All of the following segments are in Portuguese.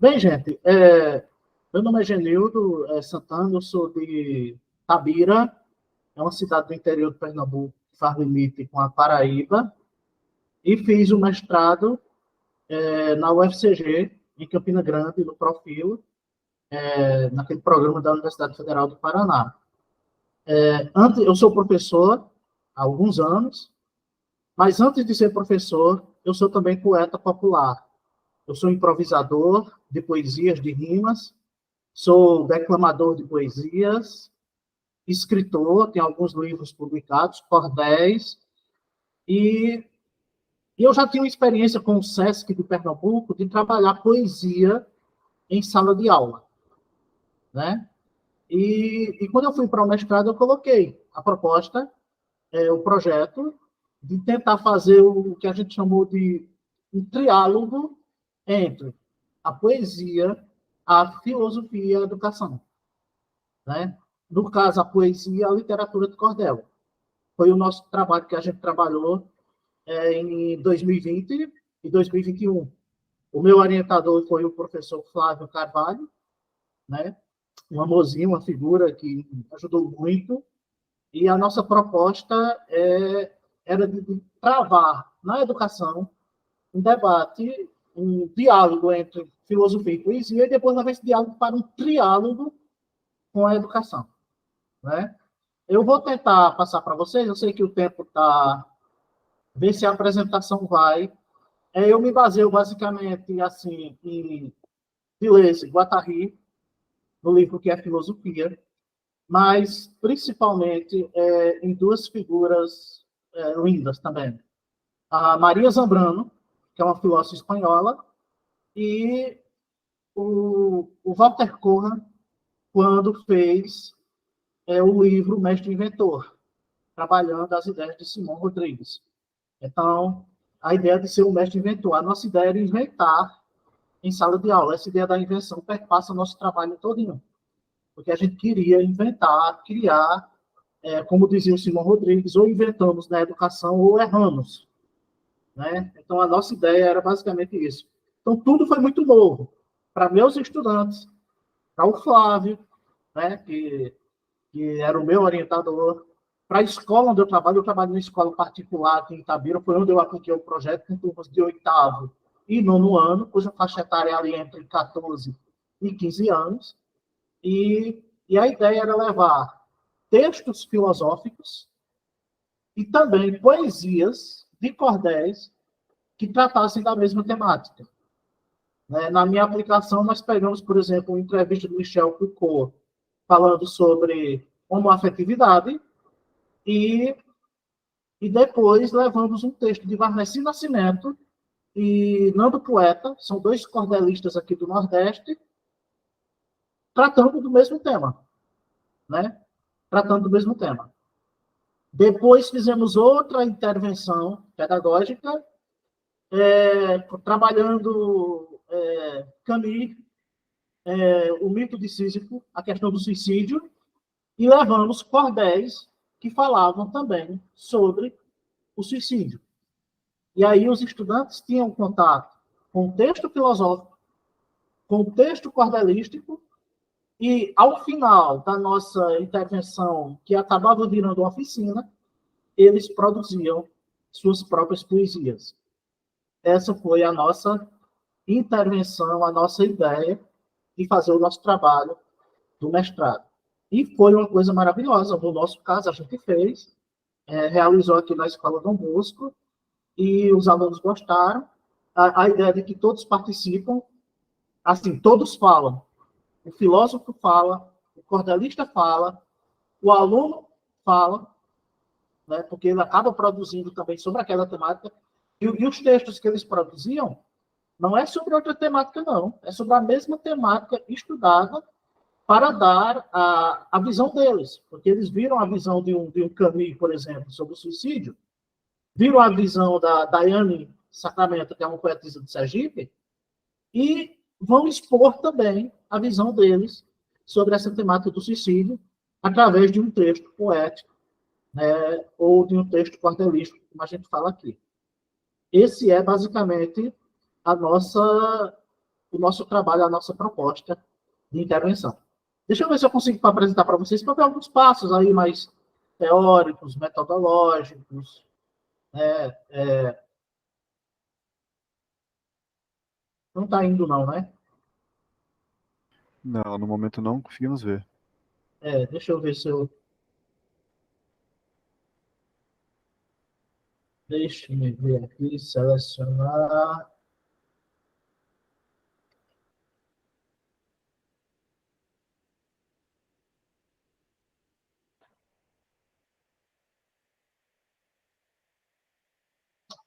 Bem, gente, meu nome é Genildo Santana, eu sou de Tabira, é uma cidade do interior de Pernambuco, que faz limite com a Paraíba, e fiz o mestrado na UFCG, em Campina Grande, no Profil, naquele programa da Universidade Federal do Paraná. Eu sou professor há alguns anos, mas antes de ser professor, eu sou também poeta popular. Eu sou improvisador de poesias, de rimas, sou declamador de poesias, escritor, tenho alguns livros publicados, cordéis, e, e eu já tinha experiência com o SESC de Pernambuco de trabalhar poesia em sala de aula, né? E quando eu fui para o mestrado, eu coloquei a proposta, o projeto, de tentar fazer o que a gente chamou de um triálogo entre a poesia, a filosofia e a educação, né? No caso, a poesia e a literatura de cordel. Foi o nosso trabalho que a gente trabalhou em 2020 e 2021. O meu orientador foi o professor Flávio Carvalho, né? Um amorzinho, uma figura que ajudou muito. E a nossa proposta era de travar na educação um debate, um diálogo entre filosofia e poesia, e depois levar esse diálogo para um triálogo com a educação, né? Eu vou tentar passar para vocês, eu sei que o tempo está... Ver se a apresentação vai. Eu me baseio basicamente assim, em Deleuze e Guattari, no livro que é Filosofia, mas principalmente em duas figuras lindas também. A Maria Zambrano, que é uma filósofa espanhola, e o Walter Corran, quando fez o livro Mestre Inventor, trabalhando as ideias de Simão Rodrigues. Então, a ideia de ser um mestre inventor. A nossa ideia era inventar em sala de aula. Essa ideia da invenção perpassa o nosso trabalho todinho. Porque a gente queria inventar, criar, como dizia o Simão Rodrigues, ou inventamos na educação ou erramos, né? Então, a nossa ideia era basicamente isso. Então, tudo foi muito novo para meus estudantes, para o Flávio, né, que era o meu orientador, para a escola onde eu trabalho numa escola particular aqui em Itabira, foi onde eu apliquei o projeto com turmas de 8º e 9º ano, cuja faixa etária é ali entre 14 e 15 anos, e a ideia era levar textos filosóficos e também poesias de cordéis que tratassem da mesma temática. Na minha aplicação, nós pegamos, por exemplo, uma entrevista do Michel Foucault, falando sobre homoafetividade, e depois levamos um texto de Varnesi Nascimento e Nando Poeta, são dois cordelistas aqui do Nordeste, tratando do mesmo tema, né? Tratando do mesmo tema. Depois fizemos outra intervenção pedagógica, trabalhando Camus, o mito de Sísifo, a questão do suicídio, e levamos cordéis que falavam também sobre o suicídio. E aí os estudantes tinham contato com o texto filosófico, com o texto cordelístico, e ao final da nossa intervenção, que acabava virando uma oficina, eles produziam suas próprias poesias. Essa foi a nossa intervenção, a nossa ideia de fazer o nosso trabalho do mestrado. E foi uma coisa maravilhosa. No nosso caso, a gente fez, realizou aqui na Escola Dom Bosco, e os alunos gostaram. A ideia de que todos participam, assim, todos falam. O filósofo fala, o cordelista fala, o aluno fala, né, porque ele acaba produzindo também sobre aquela temática, e os textos que eles produziam não é sobre outra temática, não. É sobre a mesma temática estudada para dar a visão deles. Porque eles viram a visão de um Camus, por exemplo, sobre o suicídio, viram a visão da Daiane Sacramento, que é uma poetisa de Sergipe, e vão expor também a visão deles sobre essa temática do suicídio através de um texto poético, né, ou de um texto cordelístico, como a gente fala aqui. Esse é, basicamente, o nosso trabalho, a nossa proposta de intervenção. Deixa eu ver se eu consigo apresentar para vocês, para ver alguns passos aí mais teóricos, metodológicos, né? Não está indo não, né? Não, no momento não conseguimos ver. Deixa eu ver se eu... Deixa eu ver aqui, selecionar...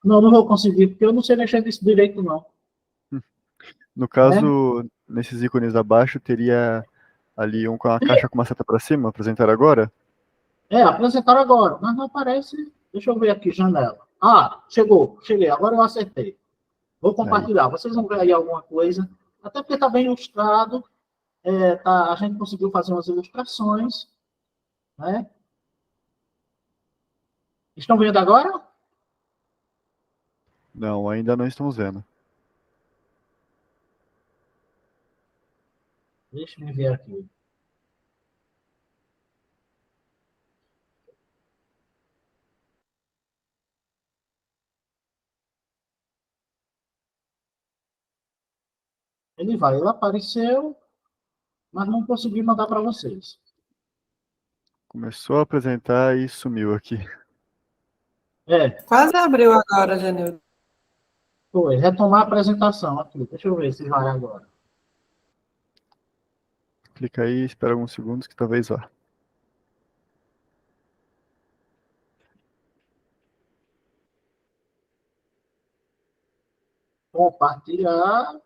Não, não vou conseguir, porque eu não sei mexer nisso direito, não. No caso, nesses ícones abaixo, teria ali um com a caixa com uma seta para cima, apresentar agora? Apresentar agora, mas não aparece. Deixa eu ver aqui, janela. Ah, cheguei, agora eu acertei. Vou Aí. compartilhar, vocês vão ver aí alguma coisa. Até porque está bem ilustrado, a gente conseguiu fazer umas ilustrações, né? Estão vendo agora? Não, ainda não estamos vendo. Deixa eu ver aqui. Ele apareceu, mas não consegui mandar para vocês. Começou a apresentar e sumiu aqui. Quase abriu agora, Janildo. Foi. Retomar a apresentação aqui. Deixa eu ver se vai agora. Clica aí, espera alguns segundos que talvez vá. Compartilhar.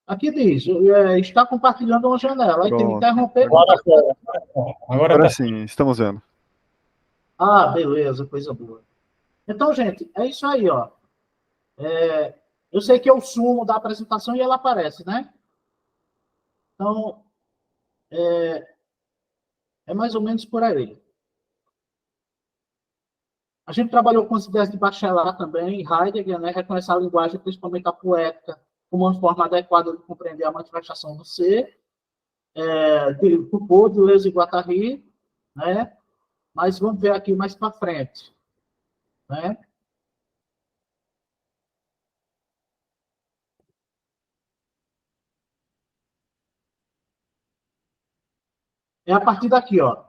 Aqui diz, está compartilhando uma janela. Aí tem que Pronto. interromper. Agora sim, estamos vendo. Ah, beleza, coisa boa. Então, gente, é isso aí, ó. Eu sei que é o sumo da apresentação e ela aparece, né? Então, é mais ou menos por aí. A gente trabalhou com as ideias de Bachelard também, Heidegger, né? Reconhece a linguagem, principalmente a poética, como uma forma adequada de compreender a manifestação do ser, de Foucault, Deleuze e Guattari, né? Mas vamos ver aqui mais para frente, né? É a partir daqui, ó.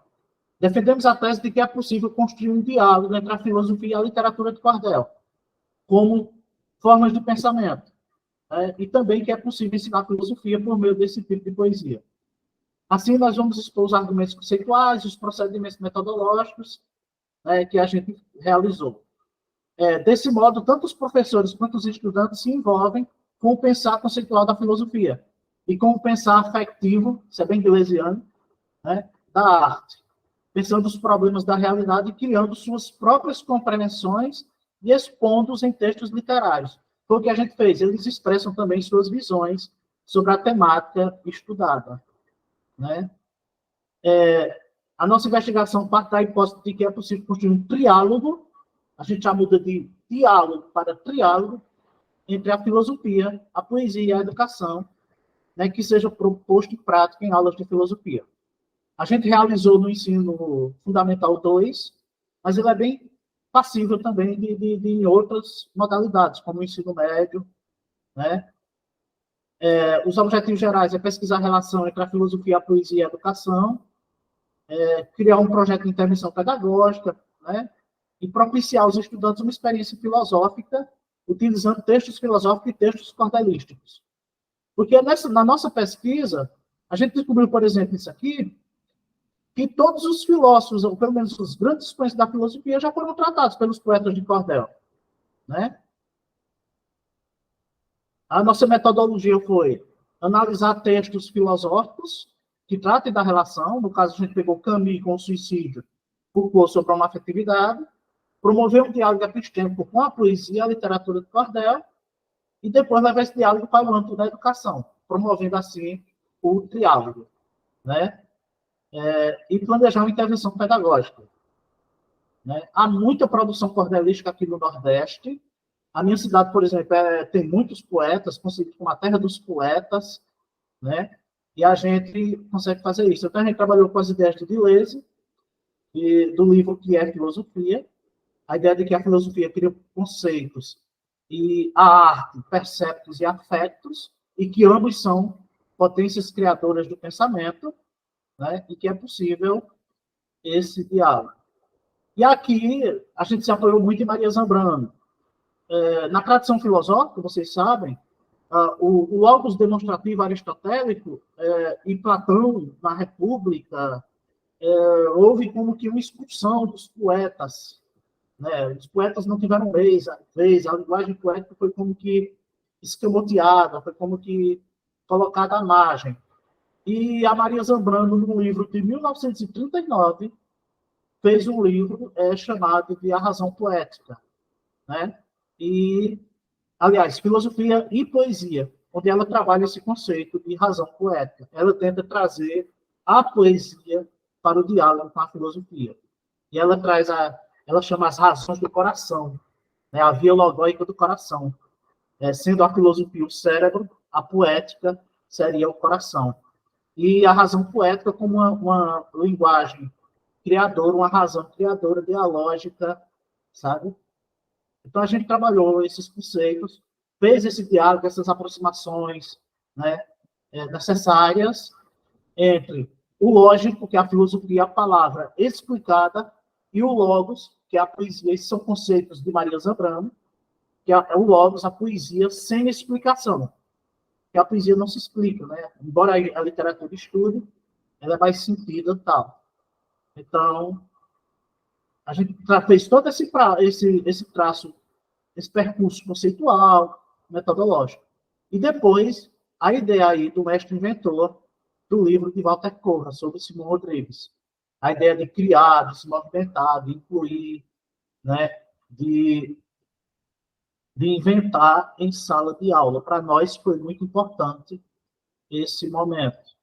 Defendemos a tese de que é possível construir um diálogo entre a filosofia e a literatura de cordel, como formas de pensamento, né? E também que é possível ensinar filosofia por meio desse tipo de poesia. Assim, nós vamos expor os argumentos conceituais, os procedimentos metodológicos, né, que a gente realizou. Desse modo, tanto os professores quanto os estudantes se envolvem com o pensar conceitual da filosofia e com o pensar afetivo, isso é bem deleuziano, né, da arte, pensando os problemas da realidade e criando suas próprias compreensões e expondo-os em textos literários. Foi o que a gente fez. Eles expressam também suas visões sobre a temática estudada, né? A nossa investigação parte da hipótese de que é possível construir um triálogo, a gente já muda de diálogo para triálogo, entre a filosofia, a poesia e a educação, né, que seja proposto em prática em aulas de filosofia. A gente realizou no ensino fundamental 2, mas ele é bem passível também de outras modalidades, como o ensino médio, né? Os objetivos gerais é pesquisar a relação entre a filosofia, a poesia e a educação, criar um projeto de intervenção pedagógica, né? E propiciar aos estudantes uma experiência filosófica utilizando textos filosóficos e textos cordelísticos. Porque na nossa pesquisa, a gente descobriu, por exemplo, isso aqui, que todos os filósofos, ou pelo menos os grandes expoentes da filosofia, já foram tratados pelos poetas de cordel, né? A nossa metodologia foi analisar textos filosóficos que tratem da relação, no caso a gente pegou Camus com o suicídio, Foucault sobre uma afetividade, promover um diálogo epistêmico com a poesia e a literatura de cordel, e depois levar esse diálogo para o âmbito da educação, promovendo assim o diálogo, né? E planejar uma intervenção pedagógica. né? Há muita produção cordelística aqui no Nordeste. A minha cidade, por exemplo, tem muitos poetas, conhecido como a terra dos poetas, né? E a gente consegue fazer isso. Então, a gente trabalhou com as ideias de Deleuze, do livro que é Filosofia, a ideia de que a filosofia cria conceitos e a arte, perceptos e afetos, e que ambos são potências criadoras do pensamento, né? E que é possível esse diálogo. E aqui a gente se apoiou muito em Maria Zambrano. Na tradição filosófica, vocês sabem, o logos demonstrativo aristotélico e Platão, na República, houve como que uma expulsão dos poetas. Né? Os poetas não tiveram vez, a linguagem poética foi como que escamoteada, foi como que colocada à margem. E a Maria Zambrano, no livro de 1939, fez um livro chamado de A Razão Poética, né? E, aliás, filosofia e poesia, onde ela trabalha esse conceito de razão poética. Ela tenta trazer a poesia para o diálogo com a filosofia. E ela chama as razões do coração, né? A via logóica do coração. Sendo a filosofia o cérebro, a poética seria o coração. E a razão poética como uma linguagem criadora, uma razão criadora, dialógica, sabe? Então, a gente trabalhou esses conceitos, fez esse diálogo, essas aproximações, né, necessárias entre o lógico, que é a filosofia, a palavra explicada, e o logos, que é a poesia. Esses são conceitos de Maria Zambrano, que é o logos, a poesia sem explicação. Que a poesia não se explica, né? Embora a literatura estude, ela é mais sentida e tal. Então, a gente fez todo esse traço, esse percurso conceitual, metodológico. E depois, a ideia aí do mestre inventor do livro de Walter Corra, sobre Simão Rodrigues. A ideia de criar, de se movimentar, de incluir, né, de inventar em sala de aula. Para nós foi muito importante esse momento.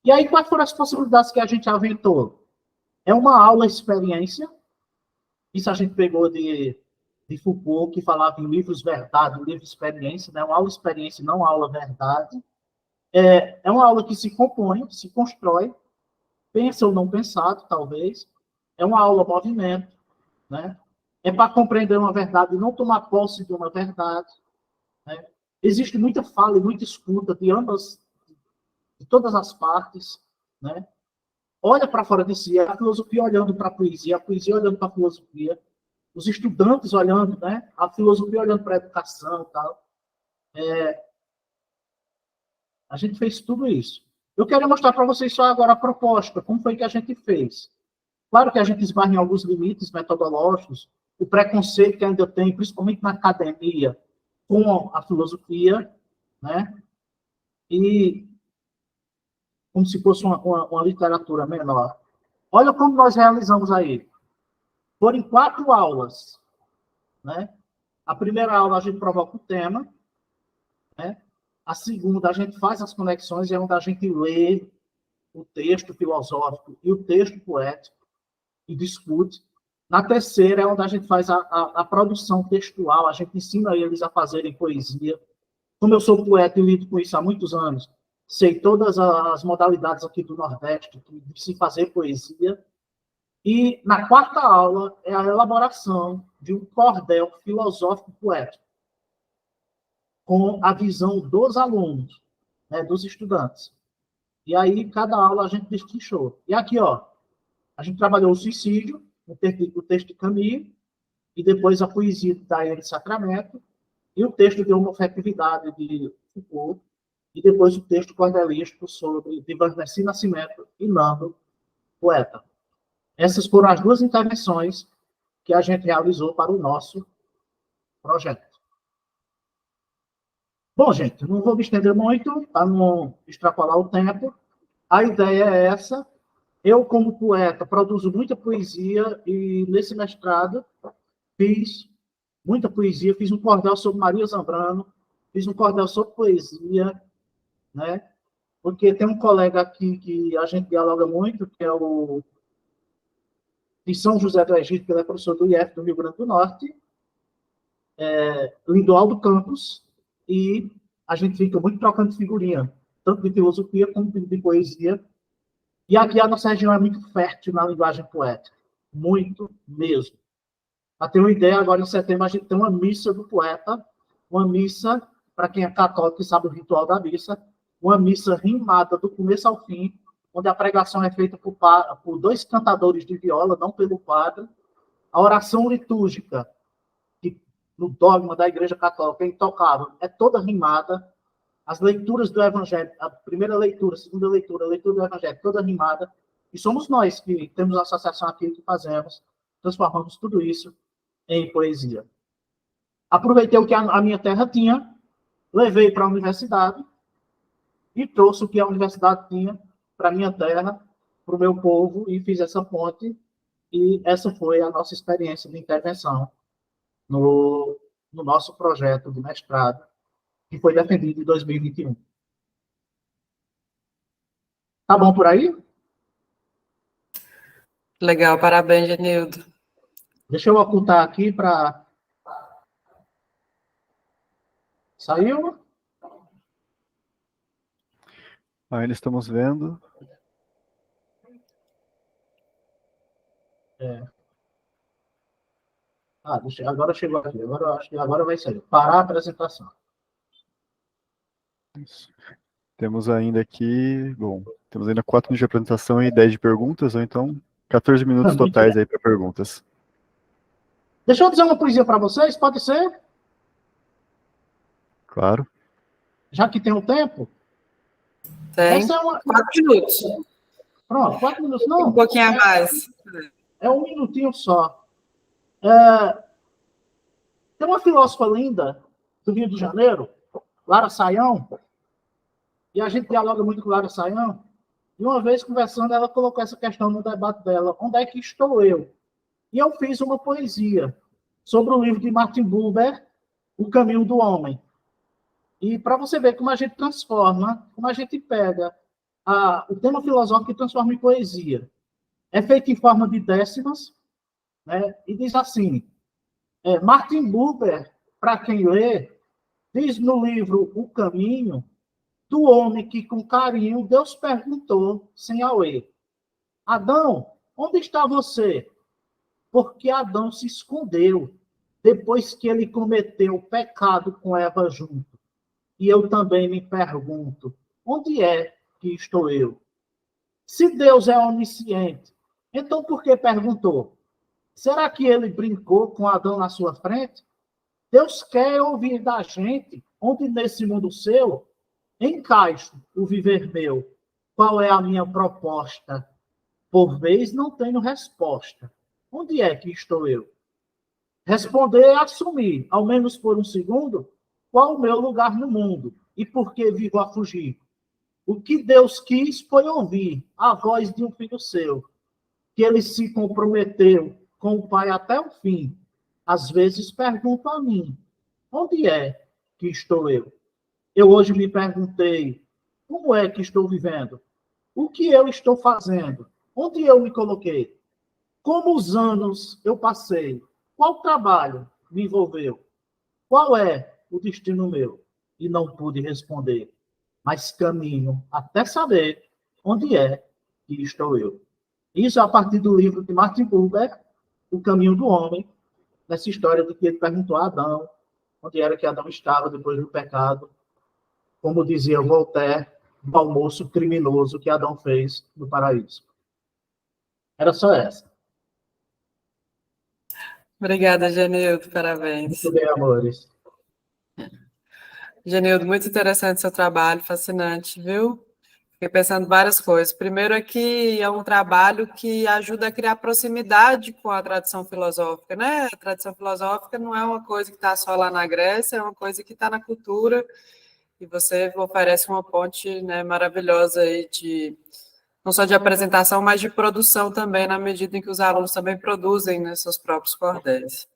E aí, quais foram as possibilidades que a gente aventou? É uma aula experiência. Isso a gente pegou de Foucault, que falava em livros verdade, livro experiência, né? Uma aula experiência, não aula verdade. É uma aula que se compõe, se constrói, pensa ou não pensado, talvez. É uma aula movimento, né? É para compreender uma verdade e não tomar posse de uma verdade. Né? Existe muita fala e muita escuta de todas as partes, né? Olha para fora de si, a filosofia olhando para a poesia olhando para a filosofia, os estudantes olhando, né? A filosofia olhando para a educação e tal. A gente fez tudo isso. Eu quero mostrar para vocês só agora a proposta, como foi que a gente fez. Claro que a gente esbarra em alguns limites metodológicos, o preconceito que ainda tem, principalmente na academia, com a filosofia, né? E como se fosse uma literatura menor. Olha como nós realizamos aí. Foram 4 aulas, né? A primeira aula a gente provoca o tema, né? A segunda a gente faz as conexões, é onde a gente lê o texto filosófico e o texto poético e discute. Na terceira é onde a gente faz a produção textual, a gente ensina eles a fazerem poesia. Como eu sou poeta e lido com isso há muitos anos, sei todas as modalidades aqui do Nordeste de se fazer poesia. E na quarta aula é a elaboração de um cordel filosófico poético, com a visão dos alunos, né, dos estudantes. E aí, cada aula a gente destrinchou. E aqui, ó, a gente trabalhou o suicídio, o texto de Camus, e depois a poesia de Daiane Sacramento, e o texto de homofetividade de Foucault, e depois o texto cordelístico sobre de Vanessa Nascimento e Nando, poeta. Essas foram as 2 intervenções que a gente realizou para o nosso projeto. Bom, gente, não vou me estender muito para não extrapolar o tempo. A ideia é essa. Eu, como poeta, produzo muita poesia e, nesse mestrado, fiz muita poesia. Fiz um cordel sobre Maria Zambrano, fiz um cordel sobre poesia, né? Porque tem um colega aqui que a gente dialoga muito, que é o de São José do Egito, que ele é professor do IF do Rio Grande do Norte, Lindoaldo Campos, e a gente fica muito trocando figurinha, tanto de filosofia como de poesia. E aqui a nossa região é muito fértil na linguagem poética, muito mesmo. Para ter uma ideia, agora em setembro a gente tem uma missa do poeta, uma missa, para quem é católico e sabe o ritual da missa, uma missa rimada do começo ao fim, onde a pregação é feita por 2 cantadores de viola, não pelo padre. A oração litúrgica, que no dogma da Igreja Católica é intocável, é toda rimada. As leituras do Evangelho, a primeira leitura, a segunda leitura, a leitura do Evangelho, toda rimada. E somos nós que temos a associação aqui que fazemos, transformamos tudo isso em poesia. Aproveitei o que a minha terra tinha, levei para a universidade e trouxe o que a universidade tinha para a minha terra, para o meu povo, e fiz essa ponte. E essa foi a nossa experiência de intervenção no nosso projeto de mestrado, que foi defendido em 2021. Tá bom por aí? Legal, parabéns, Genildo. Deixa eu ocultar aqui para... Saiu? Ainda estamos vendo. Agora chegou aqui. Agora acho que agora vai sair. Parar a apresentação. Isso. Temos ainda aqui, temos ainda 4 minutos de apresentação e 10 de perguntas, ou então 14 minutos totais aí para perguntas. Deixa eu dizer uma poesia para vocês, pode ser? Claro. Já que tem um tempo? Tem. 4 minutos. Pronto, 4 minutos. Não. Um pouquinho a mais. É um minutinho só. Tem uma filósofa linda do Rio de Janeiro, Lara Sayão, e a gente dialoga muito com Lara Sayão, e uma vez conversando, ela colocou essa questão no debate dela: onde é que estou eu? E eu fiz uma poesia sobre o livro de Martin Buber, O Caminho do Homem. E para você ver como a gente transforma, como a gente pega o tema filosófico e transforma em poesia. É feito em forma de décimas, né? E diz assim: Martin Buber, para quem lê, diz no livro O Caminho, do homem que com carinho Deus perguntou sem auê: Adão, onde está você? Porque Adão se escondeu depois que ele cometeu o pecado com Eva junto. E eu também me pergunto: onde é que estou eu? Se Deus é onisciente, então por que perguntou? Será que ele brincou com Adão na sua frente? Deus quer ouvir da gente, onde nesse mundo seu encaixo o viver meu. Qual é a minha proposta? Por vez não tenho resposta. Onde é que estou eu? Responder é assumir, ao menos por um segundo, qual o meu lugar no mundo e por que vivo a fugir. O que Deus quis foi ouvir a voz de um filho seu, que ele se comprometeu com o Pai até o fim. Às vezes pergunto a mim: onde é que estou eu? Eu hoje me perguntei: como é que estou vivendo? O que eu estou fazendo? Onde eu me coloquei? Como os anos eu passei? Qual trabalho me envolveu? Qual é o destino meu? E não pude responder, mas caminho até saber onde é que estou eu. Isso a partir do livro de Martin Buber, O Caminho do Homem, nessa história de que ele perguntou a Adão onde era que Adão estava depois do pecado, como dizia Voltaire, do almoço criminoso que Adão fez no paraíso. Era só essa. Obrigada, Genildo, parabéns. Muito bem, amores. Genildo, muito interessante seu trabalho, fascinante, viu? Fiquei pensando várias coisas. Primeiro é que é um trabalho que ajuda a criar proximidade com a tradição filosófica, né? A tradição filosófica não é uma coisa que está só lá na Grécia, é uma coisa que está na cultura, e você oferece uma ponte, né, maravilhosa aí não só de apresentação, mas de produção também, na medida em que os alunos também produzem, né, seus próprios cordéis.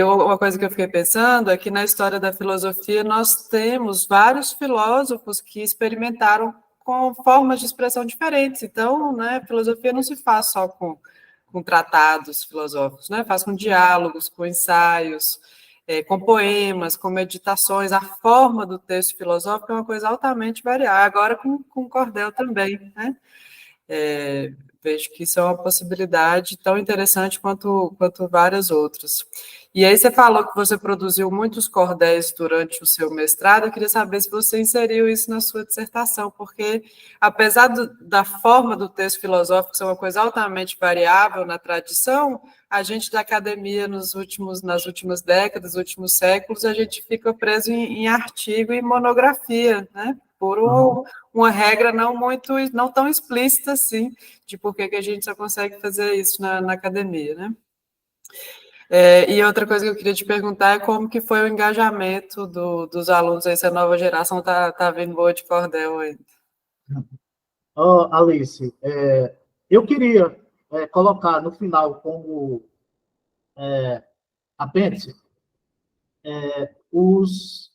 Uma coisa que eu fiquei pensando é que na história da filosofia nós temos vários filósofos que experimentaram com formas de expressão diferentes. Então, né, filosofia não se faz só com com tratados filosóficos, né? Faz com diálogos, com ensaios, com poemas, com meditações. A forma do texto filosófico é uma coisa altamente variável. Agora com cordel também, né? Vejo que isso é uma possibilidade tão interessante quanto várias outras. E aí você falou que você produziu muitos cordéis durante o seu mestrado. Eu queria saber se você inseriu isso na sua dissertação, porque apesar da forma do texto filosófico ser uma coisa altamente variável na tradição, a gente da academia nas últimas décadas, últimos séculos, a gente fica preso em artigo e monografia, né? Por uma regra não tão explícita assim, de por que a gente só consegue fazer isso na academia, né? E outra coisa que eu queria te perguntar é como que foi o engajamento dos alunos aí, se a nova geração tá vindo boa de cordel ainda. Alice, eu queria colocar no final como apêndice os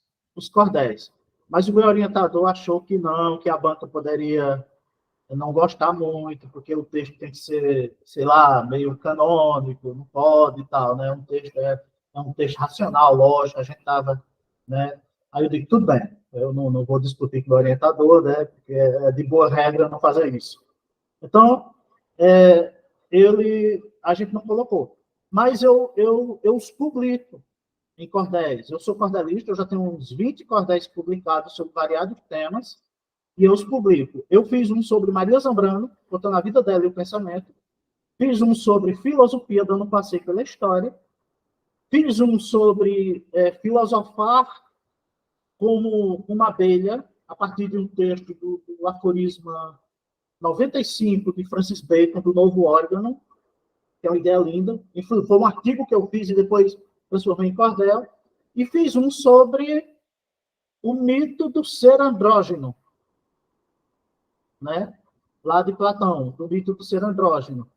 cordéis, mas o meu orientador achou que não, que a banca poderia não gostar muito, porque o texto tem que ser, sei lá, meio canônico, não pode e tal, né? É um texto racional, lógico, a gente estava, né? Aí eu digo, tudo bem, eu não vou discutir com o orientador, né? Porque é de boa regra não fazer isso. Então, a gente não colocou. Mas eu os publico em cordéis. Eu sou cordelista, eu já tenho uns 20 cordéis publicados sobre variados temas, e eu os publico. Eu fiz um sobre Maria Zambrano, contando a vida dela e o pensamento. Fiz um sobre filosofia, dando um passeio pela história. Fiz um sobre filosofar como uma abelha, a partir de um texto do aforisma 95, de Francis Bacon, do Novo Órgano, que é uma ideia linda. Foi um artigo que eu fiz e depois transformei em cordel. E fiz um sobre o mito do ser andrógeno, né? Lá de Platão, do mito do ser andrógeno.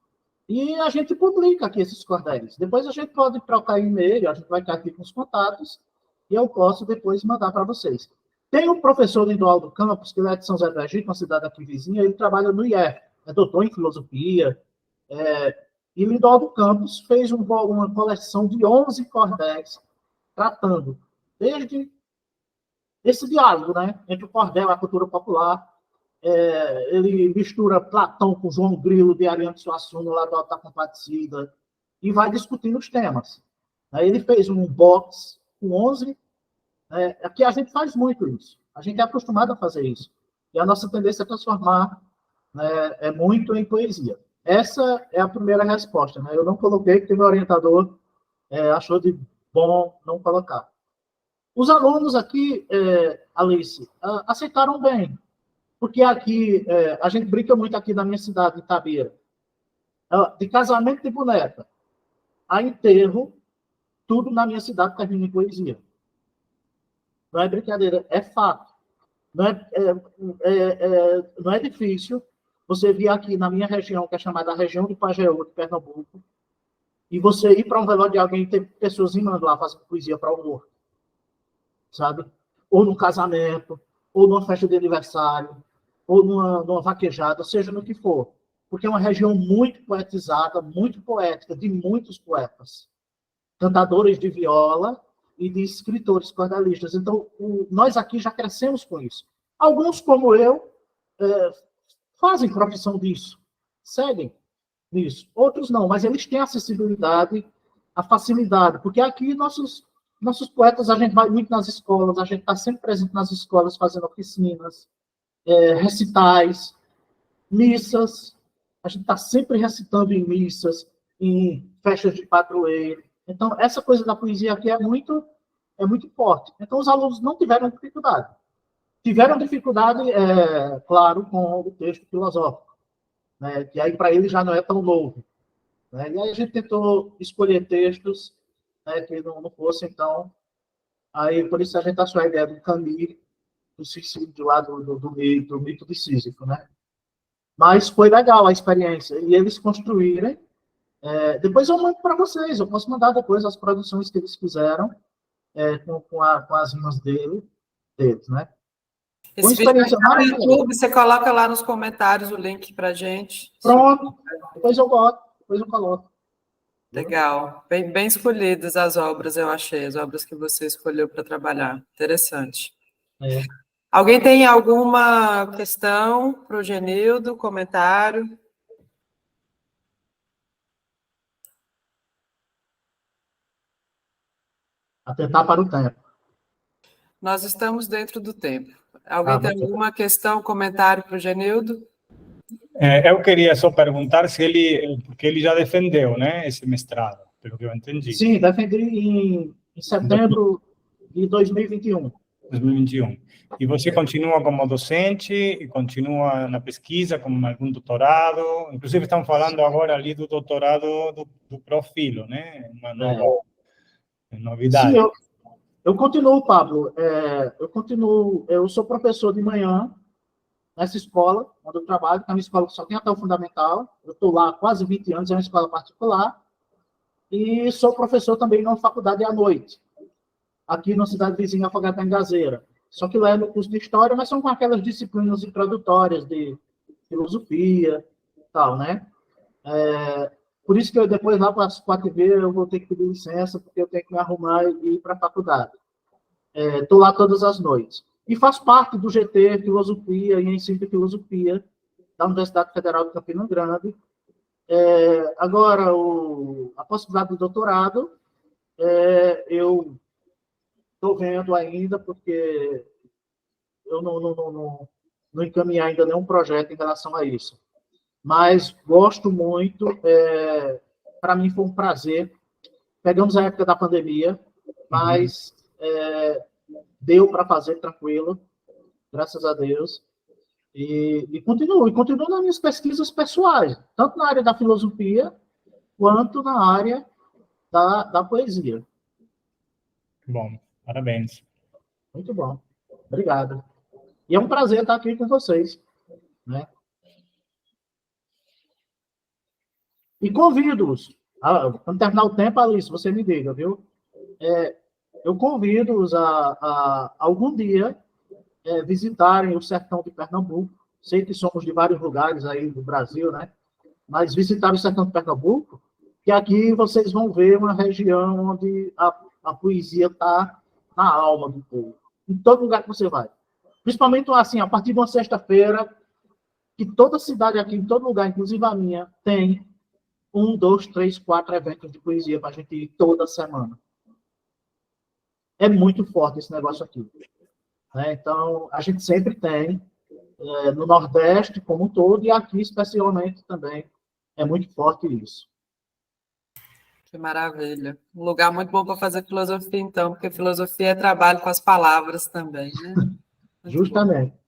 E a gente publica aqui esses cordéis. Depois a gente pode trocar e-mail, a gente vai estar aqui com os contatos, e eu posso depois mandar para vocês. Tem um professor Lindoaldo Campos, que é de São José do Egito, uma cidade aqui vizinha, ele trabalha no IEF, é doutor em filosofia, e Lindoaldo Campos fez uma coleção de 11 cordéis, tratando desde esse diálogo, né, entre o cordel e a cultura popular. Ele mistura Platão com João Grilo, de Ariano Suassuna, lá do Alto da Compadecida, e vai discutindo os temas. Ele fez um box com 11. Aqui a gente faz muito isso. A gente é acostumado a fazer isso. E a nossa tendência é transformar muito em poesia. Essa é a primeira resposta. Eu não coloquei, porque meu orientador achou de bom não colocar. Os alunos aqui, Alice, aceitaram bem. Porque aqui, a gente brinca muito aqui na minha cidade, Itabira. De casamento de boneca a enterro, tudo na minha cidade termina em poesia. Não é brincadeira, é fato. Não é difícil você vir aqui na minha região, que é chamada região do Pajeú, de Pernambuco, e você ir para um velório de alguém e ter pessoas rimando lá, fazendo poesia para o morto. Sabe? Ou num casamento, ou numa festa de aniversário, ou numa vaquejada, seja no que for. Porque é uma região muito poetizada, muito poética, de muitos poetas. Cantadores de viola e de escritores cordelistas. Então, nós aqui já crescemos com isso. Alguns, como eu, fazem profissão disso, seguem nisso. Outros não, mas eles têm a acessibilidade, a facilidade, porque aqui nossos poetas, a gente vai muito nas escolas, a gente está sempre presente nas escolas, fazendo oficinas, recitais, missas, a gente está sempre recitando em missas, em festas de padroeiro. Então, essa coisa da poesia aqui é muito forte. Então, os alunos não tiveram dificuldade. Tiveram dificuldade, claro, com o texto filosófico, né, que aí para ele já não é tão novo. Né, e aí a gente tentou escolher textos que não fossem, então, aí por isso a gente achou a ideia do Camus, do suicídio lá do mito de Sísifo, né? Mas foi legal a experiência, e eles construírem. Depois eu mando para vocês, eu posso mandar depois as produções que eles fizeram com as rimas deles, né? Esse vídeo está no YouTube, você coloca lá nos comentários o link para gente. Pronto, depois eu boto. depois eu coloco. Legal. Bem escolhidas as obras, eu achei, as obras que você escolheu para trabalhar. Interessante. É. Alguém tem alguma questão para o Genildo? Comentário? Atentar para o tempo. Nós estamos dentro do tempo. Alguém tem muito alguma questão, comentário para o Genildo? Eu queria só perguntar se ele, porque ele já defendeu, né, esse mestrado, pelo que eu entendi. Sim, defendi em setembro de 2021. 2021. E você continua como docente e continua na pesquisa, com algum doutorado? Inclusive, estão falando agora ali do doutorado do Profilo, né? Uma nova Sim, novidade. eu continuo, Pablo. Eu sou professor de manhã nessa escola onde eu trabalho, que é uma escola que só tem até o fundamental. Eu estou lá há quase 20 anos, é uma escola particular. E sou professor também na faculdade à noite, aqui na cidade vizinha, Afogados em Gazeira. Só que lá é no curso de História, mas são com aquelas disciplinas introdutórias de filosofia e tal, né? Por isso que eu depois, lá para as 4h30, eu vou ter que pedir licença, porque eu tenho que me arrumar e ir para a faculdade. Estou lá todas as noites. E faço parte do GT Filosofia e Ensino de Filosofia da Universidade Federal de Campina Grande. Agora, a possibilidade do doutorado, eu estou vendo ainda, porque eu não encaminhei ainda nenhum projeto em relação a isso. Mas gosto muito, para mim foi um prazer. Pegamos a época da pandemia, mas deu para fazer tranquilo, graças a Deus. E continuo nas minhas pesquisas pessoais, tanto na área da filosofia, quanto na área da poesia. Bom, parabéns. Muito bom. Obrigado. E é um prazer estar aqui com vocês, né? E convido-os, quando terminar o tempo, Alice, você me diga, viu? Eu convido-os a algum dia visitarem o sertão de Pernambuco. Sei que somos de vários lugares aí do Brasil, né? Mas visitar o sertão de Pernambuco, que aqui vocês vão ver uma região onde a poesia está na alma do povo. Em todo lugar que você vai. Principalmente, assim, a partir de uma sexta-feira, que toda cidade aqui, em todo lugar, inclusive a minha, tem 1, 2, 3, 4 eventos de poesia para a gente ir toda semana. É muito forte esse negócio aqui. Né? Então, a gente sempre tem, no Nordeste como um todo, e aqui especialmente também, é muito forte isso. Que maravilha. Um lugar muito bom para fazer filosofia, então, porque filosofia é trabalho com as palavras também, né? Muito Justamente. Bom.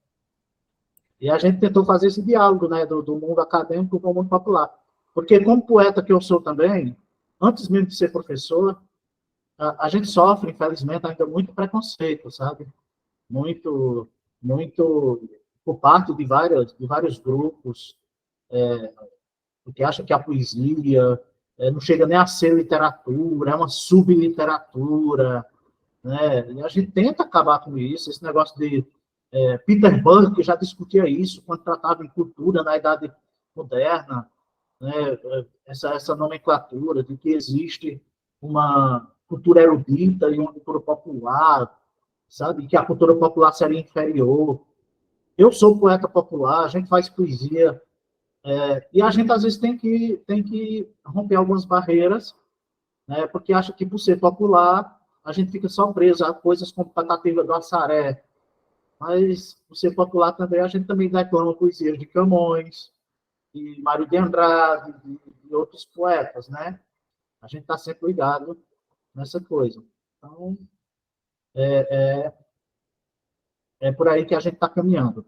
E a gente tentou fazer esse diálogo, né, do mundo acadêmico com o mundo popular. Porque, como poeta que eu sou também, antes mesmo de ser professor, a gente sofre, infelizmente, ainda muito preconceito, sabe? Muito por parte de vários grupos, que acham que a poesia não chega nem a ser literatura, é uma subliteratura, né? E a gente tenta acabar com isso, esse negócio de... Peter Burke já discutia isso quando tratava em cultura na Idade Moderna, né? Essa nomenclatura de que existe uma cultura erudita e uma cultura popular, sabe? Que a cultura popular seria inferior. Eu sou poeta popular, a gente faz poesia, e a gente às vezes tem que romper algumas barreiras, né? Porque acha que por ser popular a gente fica só preso a coisas como Patativa do Assaré, mas por ser popular também a gente também declama poesias de Camões, de Mário de Andrade, de outros poetas, né? A gente está sempre ligado nessa coisa. Então, é por aí que a gente está caminhando.